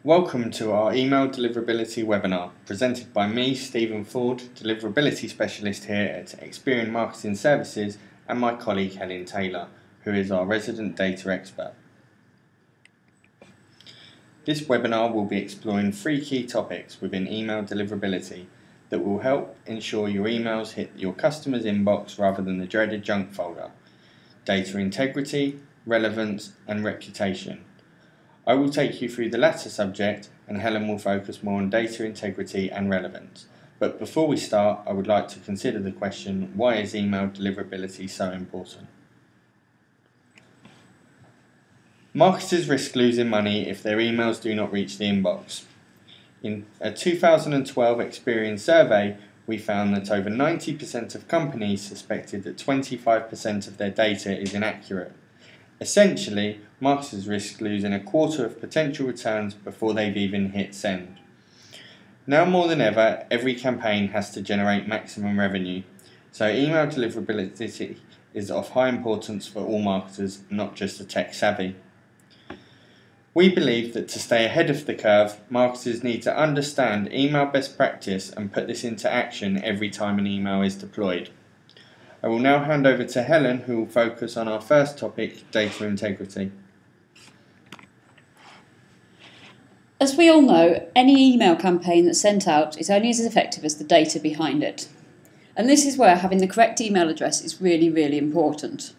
Welcome to our email deliverability webinar, presented by me, Stephen Ford, deliverability specialist here at Experian Marketing Services, and my colleague Helen Taylor, who is our resident data expert. This webinar will be exploring 3 key topics within email deliverability that will help ensure your emails hit your customer's inbox rather than the dreaded junk folder: data integrity, relevance, and reputation. I will take you through the latter subject, and Helen will focus more on data integrity and relevance. But before we start, I would like to consider the question, why is email deliverability so important? Marketers risk losing money if their emails do not reach the inbox. In a 2012 Experian survey, we found that over 90% of companies suspected that 25% of their data is inaccurate. Essentially, marketers risk losing a quarter of potential returns before they've even hit send. Now more than ever, every campaign has to generate maximum revenue, so email deliverability is of high importance for all marketers, not just the tech savvy. We believe that to stay ahead of the curve, marketers need to understand email best practice and put this into action every time an email is deployed. I will now hand over to Helen, who will focus on our first topic, data integrity. As we all know, any email campaign that's sent out is only as effective as the data behind it. And this is where having the correct email address is really, really important.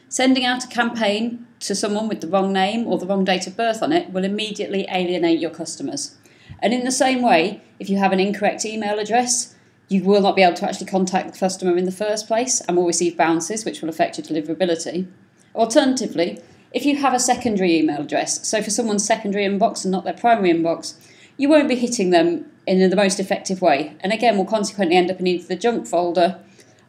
Sending out a campaign to someone with the wrong name or the wrong date of birth on it will immediately alienate your customers. And in the same way, if you have an incorrect email address, you will not be able to actually contact the customer in the first place and will receive bounces, which will affect your deliverability. Alternatively, if you have a secondary email address, so for someone's secondary inbox and not their primary inbox, you won't be hitting them in the most effective way, and again will consequently end up in either the junk folder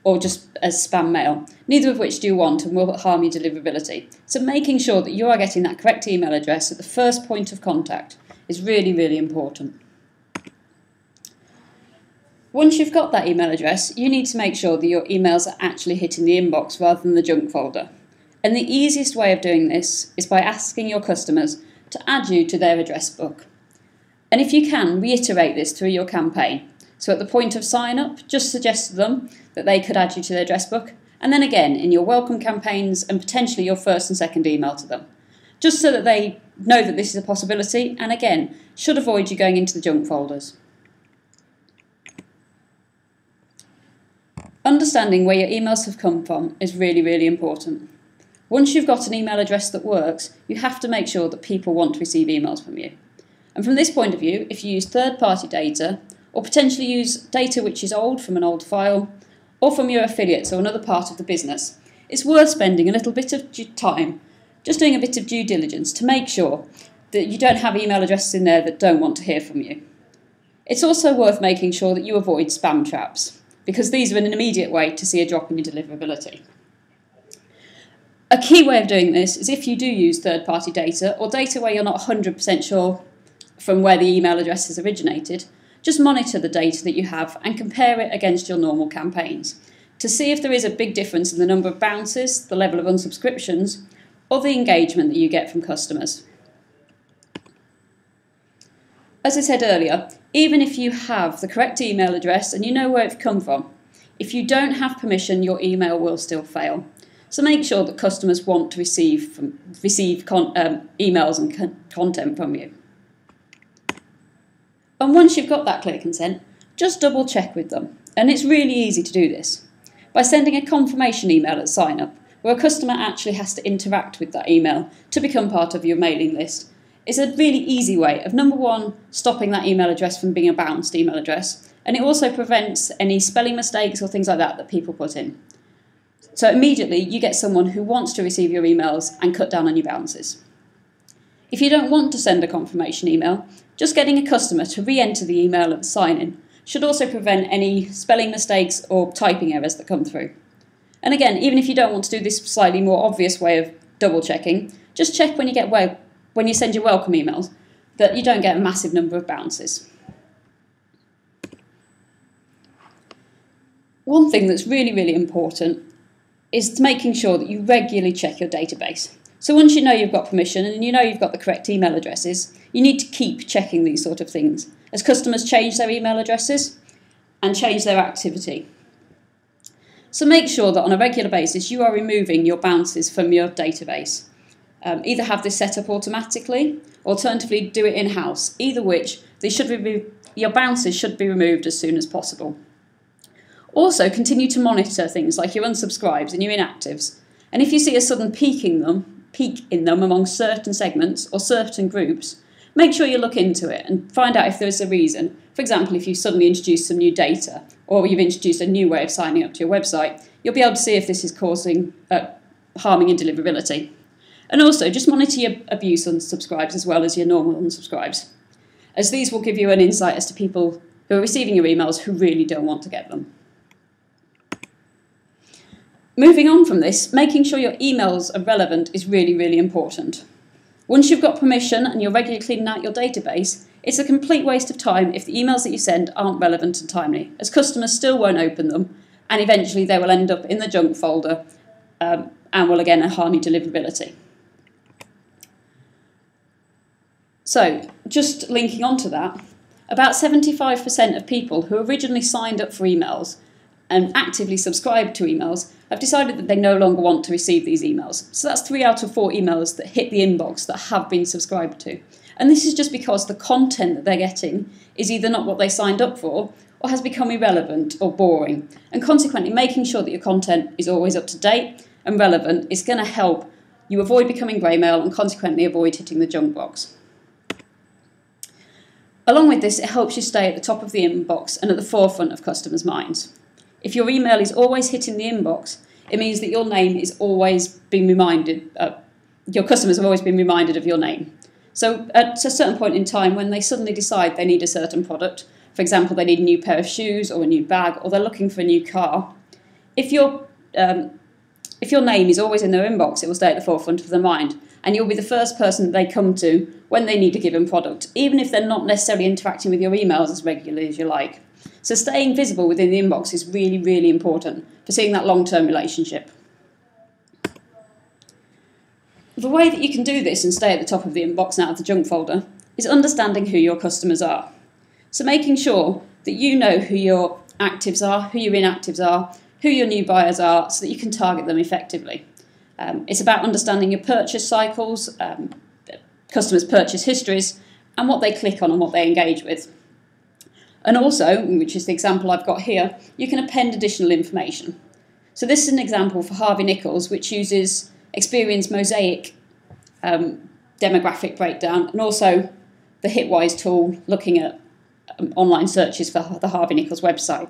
or just as spam mail, neither of which do you want and will harm your deliverability. So making sure that you are getting that correct email address at the first point of contact is really, really important. Once you've got that email address, you need to make sure that your emails are actually hitting the inbox rather than the junk folder. And the easiest way of doing this is by asking your customers to add you to their address book. And if you can, reiterate this through your campaign. So at the point of sign up, just suggest to them that they could add you to their address book, and then again in your welcome campaigns and potentially your first and second email to them, just so that they know that this is a possibility, and again, should avoid you going into the junk folders. Understanding where your emails have come from is really, really important. Once you've got an email address that works, you have to make sure that people want to receive emails from you. And from this point of view, if you use third-party data, or potentially use data which is old from an old file, or from your affiliates or another part of the business, it's worth spending a little bit of time just doing a bit of due diligence to make sure that you don't have email addresses in there that don't want to hear from you. It's also worth making sure that you avoid spam traps, because these are an immediate way to see a drop in your deliverability. A key way of doing this is if you do use third-party data or data where you're not 100% sure from where the email address has originated, just monitor the data that you have and compare it against your normal campaigns to see if there is a big difference in the number of bounces, the level of unsubscriptions, or the engagement that you get from customers. As I said earlier, even if you have the correct email address and you know where it's come from, if you don't have permission, your email will still fail. So make sure that customers want to receive emails and content from you. And once you've got that clear consent, just double check with them. And it's really easy to do this by sending a confirmation email at sign up, where a customer actually has to interact with that email to become part of your mailing list. It's a really easy way of, number one, stopping that email address from being a bounced email address, and it also prevents any spelling mistakes or things like that that people put in. So immediately you get someone who wants to receive your emails and cut down on your bounces. If you don't want to send a confirmation email, just getting a customer to re-enter the email at the sign-in should also prevent any spelling mistakes or typing errors that come through. And again, even if you don't want to do this slightly more obvious way of double checking, just check when you send your welcome emails that you don't get a massive number of bounces. One thing that's really, really important is making sure that you regularly check your database. So once you know you've got permission and you know you've got the correct email addresses, you need to keep checking these sort of things as customers change their email addresses and change their activity. So make sure that on a regular basis you are removing your bounces from your database. Either have this set up automatically, alternatively do it in-house, either which your bounces should be removed as soon as possible. Also, continue to monitor things like your unsubscribes and your inactives, and if you see a sudden peak in them among certain segments or certain groups, make sure you look into it and find out if there is a reason. For example, if you suddenly introduce some new data or you've introduced a new way of signing up to your website, you'll be able to see if this is causing harming in deliverability. And also, just monitor your abuse unsubscribes as well as your normal unsubscribes, as these will give you an insight as to people who are receiving your emails who really don't want to get them. Moving on from this, making sure your emails are relevant is really, really important. Once you've got permission and you're regularly cleaning out your database, it's a complete waste of time if the emails that you send aren't relevant and timely, as customers still won't open them, and eventually they will end up in the junk folder and will again harm your deliverability. So, just linking on to that, about 75% of people who originally signed up for emails and actively subscribed to emails have decided that they no longer want to receive these emails. So that's 3 out of 4 emails that hit the inbox that have been subscribed to. And this is just because the content that they're getting is either not what they signed up for or has become irrelevant or boring. And consequently, making sure that your content is always up to date and relevant is going to help you avoid becoming grey mail and consequently avoid hitting the junk box. Along with this, it helps you stay at the top of the inbox and at the forefront of customers' minds. If your email is always hitting the inbox, it means that your name is always being reminded, your customers have always been reminded of your name. So at a certain point in time, when they suddenly decide they need a certain product, for example, they need a new pair of shoes or a new bag, or they're looking for a new car, if your name is always in their inbox, it will stay at the forefront of their mind, and you'll be the first person that they come to when they need a given product, even if they're not necessarily interacting with your emails as regularly as you like. So staying visible within the inbox is really, really important for seeing that long-term relationship. The way that you can do this and stay at the top of the inbox and out of the junk folder is understanding who your customers are. So making sure that you know who your actives are, who your inactives are, who your new buyers are, so that you can target them effectively. It's about understanding your purchase cycles, customers' purchase histories, and what they click on and what they engage with. And also, which is the example I've got here, you can append additional information. So this is an example for Harvey Nichols, which uses Experience Mosaic demographic breakdown, and also the Hitwise tool looking at online searches for the Harvey Nichols website.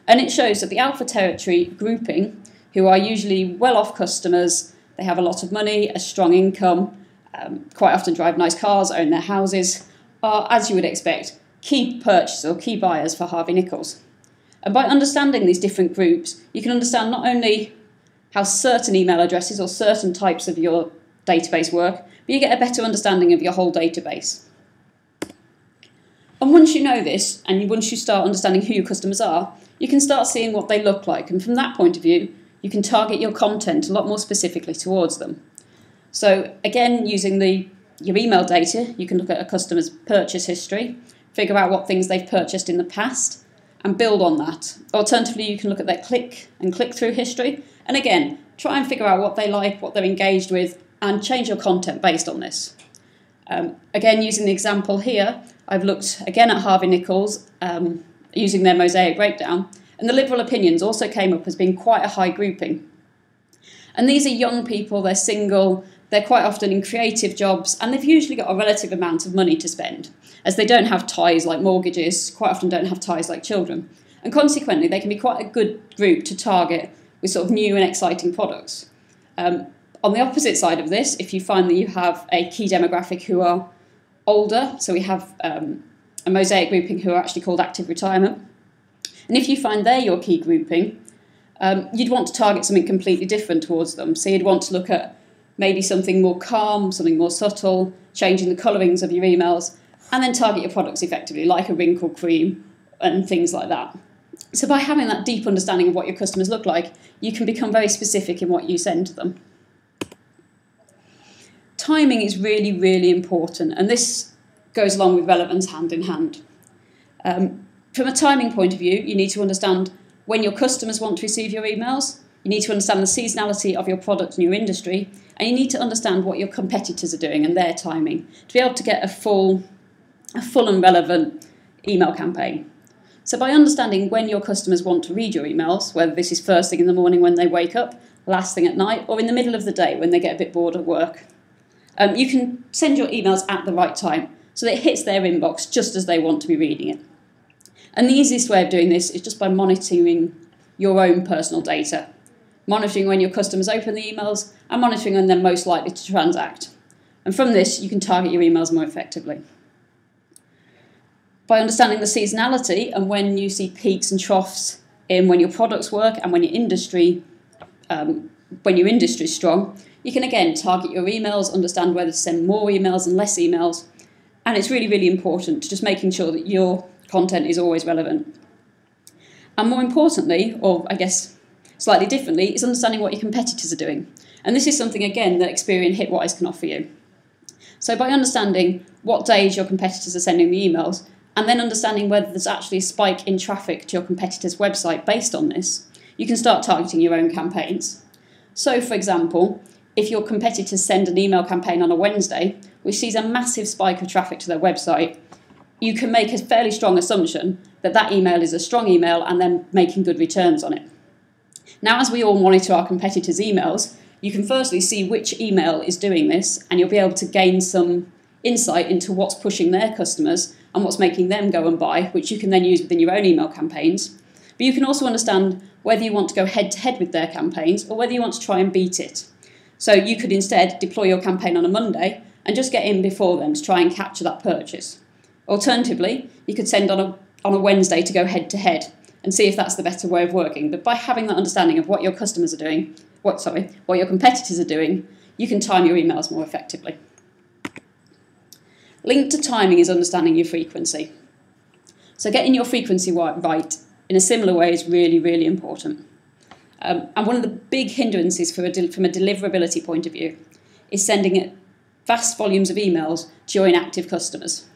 And it shows that the alpha territory grouping, who are usually well-off customers, they have a lot of money, a strong income, quite often drive nice cars, own their houses, are, as you would expect, key purchasers or key buyers for Harvey Nichols. And by understanding these different groups, you can understand not only how certain email addresses or certain types of your database work, but you get a better understanding of your whole database. And once you know this, and once you start understanding who your customers are, you can start seeing what they look like. And from that point of view, you can target your content a lot more specifically towards them. So again, using your email data, you can look at a customer's purchase history, figure out what things they've purchased in the past, and build on that. Alternatively, you can look at their click-through history, and again, try and figure out what they like, what they're engaged with, and change your content based on this. Again, using the example here, I've looked again at Harvey Nichols, using their Mosaic breakdown, and the liberal opinions also came up as being quite a high grouping. And these are young people, they're single, they're quite often in creative jobs, and they've usually got a relative amount of money to spend, as they don't have ties like mortgages, quite often don't have ties like children. And consequently, they can be quite a good group to target with sort of new and exciting products. On the opposite side of this, if you find that you have a key demographic who are older, so we have a Mosaic grouping who are actually called active retirement, and if you find they're your key grouping, you'd want to target something completely different towards them. So you'd want to look at maybe something more calm, something more subtle, changing the colourings of your emails, and then target your products effectively, like a wrinkle cream and things like that. So by having that deep understanding of what your customers look like, you can become very specific in what you send to them. timing is really, really important, and this goes along with relevance hand in hand. From a timing point of view, you need to understand when your customers want to receive your emails, you need to understand the seasonality of your product and your industry, and you need to understand what your competitors are doing and their timing to be able to get a full and relevant email campaign. So by understanding when your customers want to read your emails, whether this is first thing in the morning when they wake up, last thing at night, or in the middle of the day when they get a bit bored at work, you can send your emails at the right time so that it hits their inbox just as they want to be reading it. And the easiest way of doing this is just by monitoring your own personal data, monitoring when your customers open the emails and monitoring when they're most likely to transact. And from this, you can target your emails more effectively. By understanding the seasonality and when you see peaks and troughs in when your products work and when your industry is strong, you can again target your emails, understand whether to send more emails and less emails. And it's really, really important to just making sure that your content is always relevant. And more importantly, or I guess slightly differently, is understanding what your competitors are doing. And this is something, again, that Experian Hitwise can offer you. So by understanding what days your competitors are sending the emails, and then understanding whether there's actually a spike in traffic to your competitor's website based on this, you can start targeting your own campaigns. So, for example, if your competitors send an email campaign on a Wednesday, which sees a massive spike of traffic to their website, you can make a fairly strong assumption that that email is a strong email and then making good returns on it. Now, as we all monitor our competitors' emails, you can firstly see which email is doing this, and you'll be able to gain some insight into what's pushing their customers and what's making them go and buy, which you can then use within your own email campaigns. But you can also understand whether you want to go head-to-head with their campaigns or whether you want to try and beat it. So you could instead deploy your campaign on a Monday and just get in before them to try and capture that purchase. Alternatively, you could send on a Wednesday to go head-to-head and see if that's the better way of working. But by having that understanding of what your customers are doing, what your competitors are doing, you can time your emails more effectively. Linked to timing is understanding your frequency. So getting your frequency right in a similar way is really, really important. And one of the big hindrances from a deliverability point of view is sending vast volumes of emails to your inactive customers.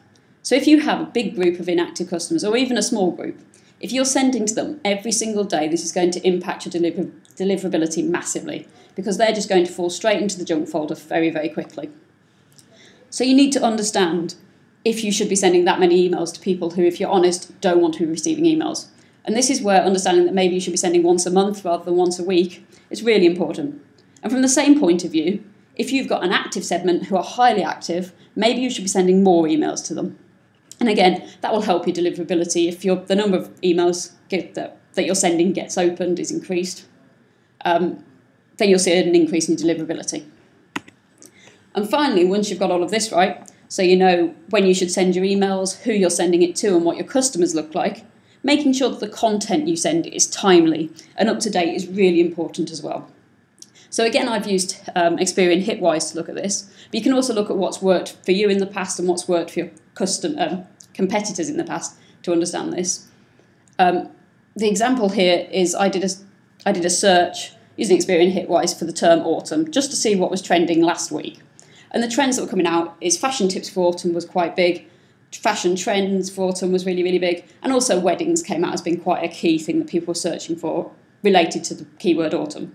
So if you have a big group of inactive customers, or even a small group, if you're sending to them every single day, this is going to impact your deliverability massively, because they're just going to fall straight into the junk folder very, very quickly. So you need to understand if you should be sending that many emails to people who, if you're honest, don't want to be receiving emails. And this is where understanding that maybe you should be sending once a month rather than once a week is really important. And from the same point of view, if you've got an active segment who are highly active, maybe you should be sending more emails to them. And again, that will help your deliverability if the number of emails that you're sending gets opened is increased. Then you'll see an increase in your deliverability. And finally, once you've got all of this right, so you know when you should send your emails, who you're sending it to, and what your customers look like, making sure that the content you send is timely and up to date is really important as well. So again, I've used Experian Hitwise to look at this, but you can also look at what's worked for you in the past and what's worked for your competitors in the past to understand this. The example here is I did a search using Experian Hitwise for the term autumn, just to see what was trending last week. And the trends that were coming out is fashion tips for autumn was quite big, fashion trends for autumn was really, really big, and also weddings came out as being quite a key thing that people were searching for related to the keyword autumn.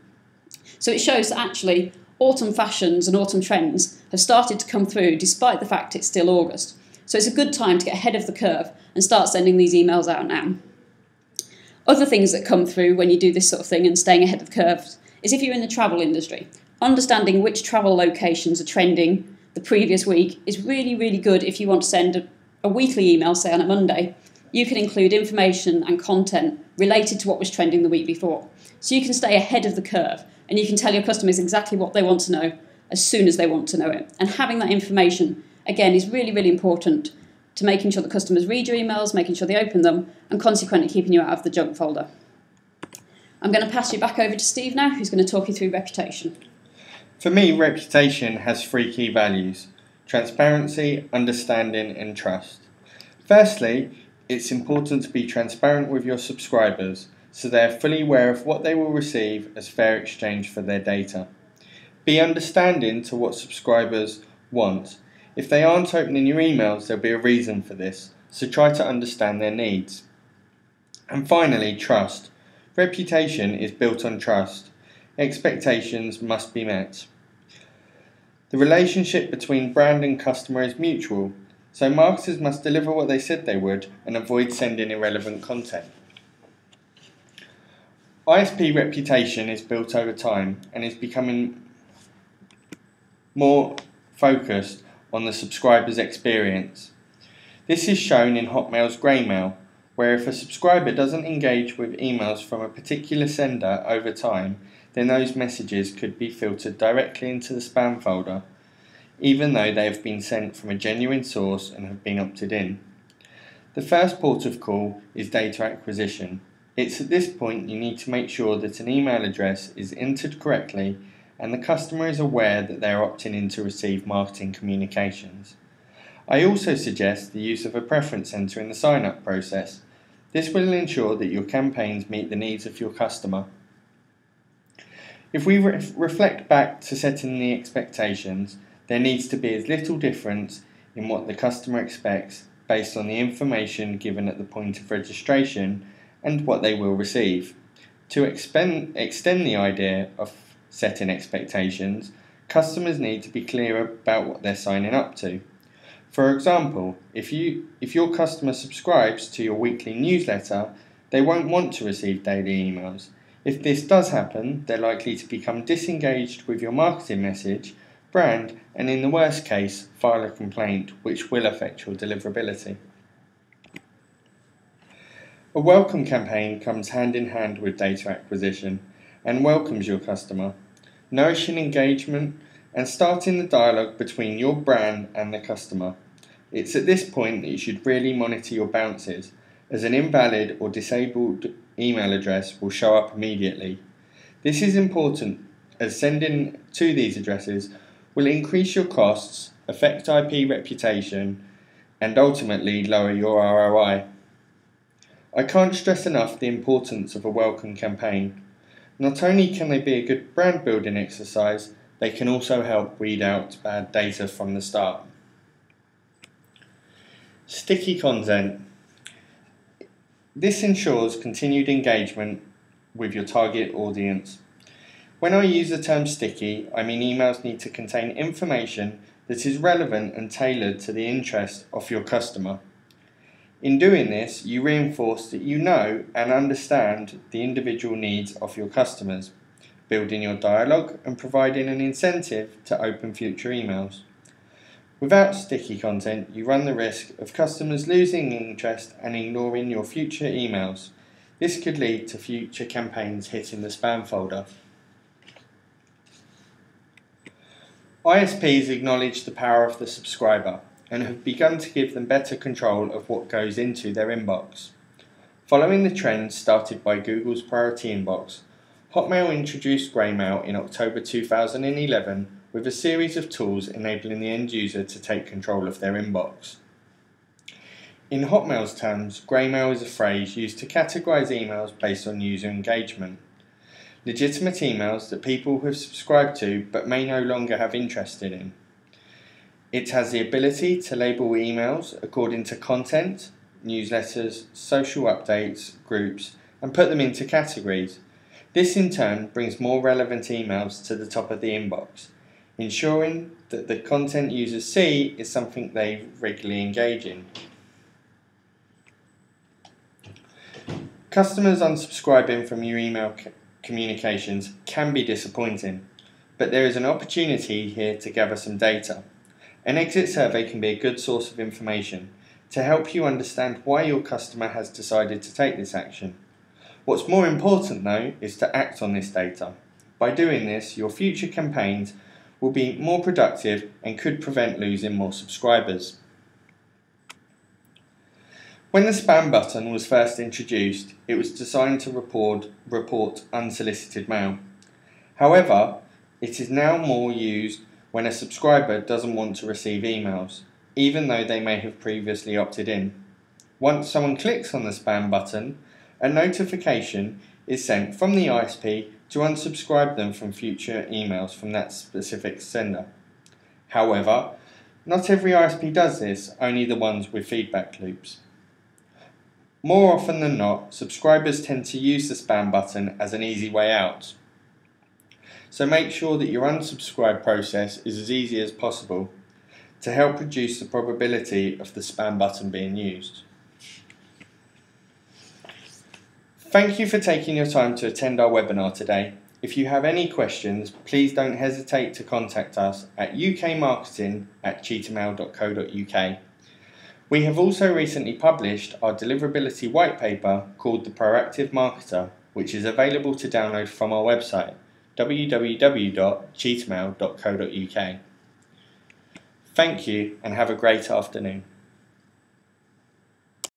So it shows that actually autumn fashions and autumn trends have started to come through despite the fact it's still August. So it's a good time to get ahead of the curve and start sending these emails out now. Other things that come through when you do this sort of thing and staying ahead of the curve is if you're in the travel industry. Understanding which travel locations are trending the previous week is really, really good if you want to send a weekly email, say on a Monday. You can include information and content related to what was trending the week before. So you can stay ahead of the curve and you can tell your customers exactly what they want to know as soon as they want to know it. And having that information, again, is really, really important to making sure that customers read your emails, making sure they open them, and consequently keeping you out of the junk folder. I'm going to pass you back over to Steve now, who's going to talk you through reputation. For me, reputation has 3 key values: transparency, understanding, and trust. Firstly, it's important to be transparent with your subscribers so they are fully aware of what they will receive as fair exchange for their data. Be understanding to what subscribers want. If they aren't opening your emails, there'll be a reason for this, so try to understand their needs. And finally, trust. Reputation is built on trust. Expectations must be met. The relationship between brand and customer is mutual, so marketers must deliver what they said they would and avoid sending irrelevant content. ISP reputation is built over time and is becoming more focused on the subscriber's experience. This is shown in Hotmail's grey mail, where if a subscriber doesn't engage with emails from a particular sender over time, then those messages could be filtered directly into the spam folder, even though they have been sent from a genuine source and have been opted in. The first port of call is data acquisition. It's at this point you need to make sure that an email address is entered correctly and the customer is aware that they are opting in to receive marketing communications. I also suggest the use of a preference center in the sign-up process. This will ensure that your campaigns meet the needs of your customer. If we reflect back to setting the expectations, there needs to be as little difference in what the customer expects based on the information given at the point of registration and what they will receive. To extend the idea of setting expectations, customers need to be clear about what they're signing up to. For example, if your customer subscribes to your weekly newsletter, they won't want to receive daily emails. If this does happen, they're likely to become disengaged with your marketing message, brand, and in the worst case, file a complaint, which will affect your deliverability. A welcome campaign comes hand in hand with data acquisition and welcomes your customer, nourishing engagement and starting the dialogue between your brand and the customer. It's at this point that you should really monitor your bounces, as an invalid or disabled email address will show up immediately. This is important as sending to these addresses will increase your costs, affect IP reputation, and ultimately lower your ROI. I can't stress enough the importance of a welcome campaign. Not only can they be a good brand building exercise, they can also help weed out bad data from the start. Sticky content. This ensures continued engagement with your target audience. When I use the term sticky, I mean emails need to contain information that is relevant and tailored to the interest of your customer. In doing this, you reinforce that you know and understand the individual needs of your customers, building your dialogue and providing an incentive to open future emails. Without sticky content, you run the risk of customers losing interest and ignoring your future emails. This could lead to future campaigns hitting the spam folder. ISPs acknowledge the power of the subscriber and have begun to give them better control of what goes into their inbox. Following the trend started by Google's Priority Inbox, Hotmail introduced Greymail in October 2011 with a series of tools enabling the end user to take control of their inbox. In Hotmail's terms, Greymail is a phrase used to categorize emails based on user engagement. Legitimate emails that people have subscribed to but may no longer have interest in. It has the ability to label emails according to content, newsletters, social updates, groups, and put them into categories. This in turn brings more relevant emails to the top of the inbox, ensuring that the content users see is something they regularly engage in. Customers unsubscribing from your email communications can be disappointing, but there is an opportunity here to gather some data. An exit survey can be a good source of information to help you understand why your customer has decided to take this action. What's more important though is to act on this data. By doing this, your future campaigns will be more productive and could prevent losing more subscribers. When the spam button was first introduced, it was designed to report unsolicited mail. However, it is now more used when a subscriber doesn't want to receive emails, even though they may have previously opted in. Once someone clicks on the spam button, a notification is sent from the ISP to unsubscribe them from future emails from that specific sender. However, not every ISP does this, only the ones with feedback loops. More often than not, subscribers tend to use the spam button as an easy way out. So make sure that your unsubscribe process is as easy as possible to help reduce the probability of the spam button being used. Thank you for taking your time to attend our webinar today. If you have any questions, please don't hesitate to contact us at ukmarketing@cheetahmail.co.uk. We have also recently published our deliverability white paper called The Proactive Marketer, which is available to download from our website www.cheetahmail.co.uk. Thank you and have a great afternoon.